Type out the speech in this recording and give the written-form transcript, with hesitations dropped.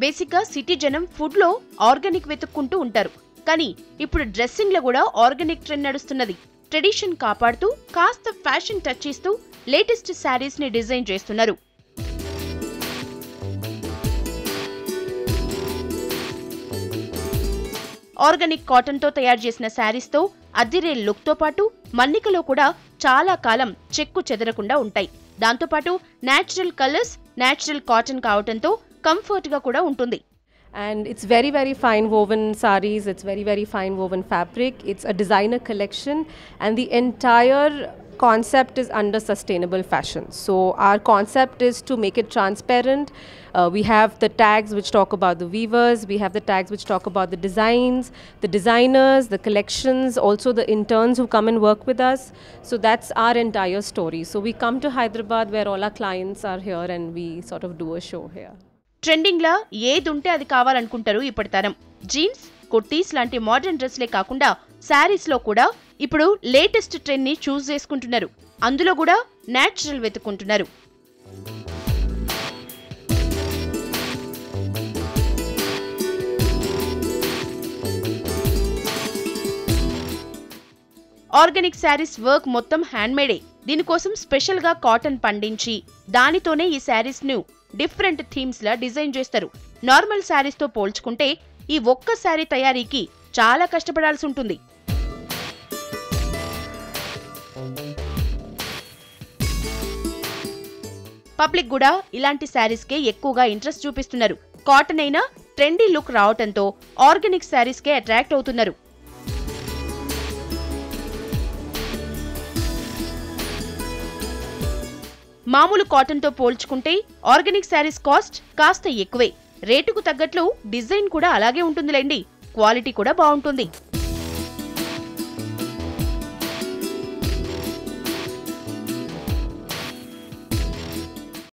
బేసిక్గా సిటీ జనం ఫుడ్ లో ఆర్గానిక్ వెతుక్కుంటూ ఉంటారు. కానీ ఇప్పుడు డ్రెస్సింగ్ లో కూడా ఆర్గానిక్ ట్రెండ్ నడుస్తున్నది. ట్రెడిషన్ కాపాడుతూ కాస్త ఫ్యాషన్ టచ్ ఇస్తూ లేటెస్ట్ శారీస్ ని డిజైన్ చేస్తున్నారు. ఆర్గానిక్ కాటన్ తో తయారు చేసిన శారీస్ తో అద్దిరే లుక్ తో పాటు మన్నికలో కూడా చాలా కాలం చెక్కు చెదరకుండా ఉంటాయి. దాంతో పాటు నేచురల్ కలర్స్, నేచురల్ కాటన్ కావటంతో కంఫర్ట్ గా కూడా ఉంటుంది. And it's very, very fine woven sarees, it's very, very fine woven fabric, it's a designer collection, and the entire concept is under sustainable fashion. So our concept is to make it transparent. We have the tags which talk about the weavers, we have the tags which talk about the designs, the designers, the collections, also the interns who come and work with us. So that's our entire story. So we come to Hyderabad where all our clients are here and we sort of do a show here. Trending లా ఏదుంటే అది కావాలనుకుంటారు ఇప్పటి తరం. Jeans, kurtis లాంటి modern డ్రెస్లే కాకుండా శారీస్ లో కూడా ఇప్పుడు లేటెస్ట్ ట్రెండ్ ని చూస్ చేసుకుంటున్నారు. అందులో కూడా నేచురల్ వెతుక్కుంటున్నారు. ఆర్గానిక్ శారీస్ వర్క్ మొత్తం హ్యాండ్ మేడే. దీనికోసం స్పెషల్ గా కాటన్ పండించి దానితోనే ఈ శారీస్ ను డిఫరెంట్ థీమ్స్ లా డిజైన్ చేస్తారు. నార్మల్ శారీస్ తో పోల్చుకుంటే ఈ ఒక్క శారీ తయారీకి చాలా కష్టపడాల్సి ఉంటుంది. పబ్లిక్ కూడా ఇలాంటి శారీస్ కే ఎక్కువగా ఇంట్రెస్ట్ చూపిస్తున్నారు. కాటన్ అయినా ట్రెండీ లుక్ రావటంతో ఆర్గానిక్ శారీస్ కే అట్రాక్ట్ అవుతున్నారు. మామూలు కాటన్ తో పోల్చుకుంటే ఆర్గానిక్ శారీస్ కాస్ట్ కాస్త ఎక్కువే. రేటుకు తగ్గట్లు డిజైన్ కూడా అలాగే ఉంటుందిలేండి. క్వాలిటీ కూడా బాగుంటుంది.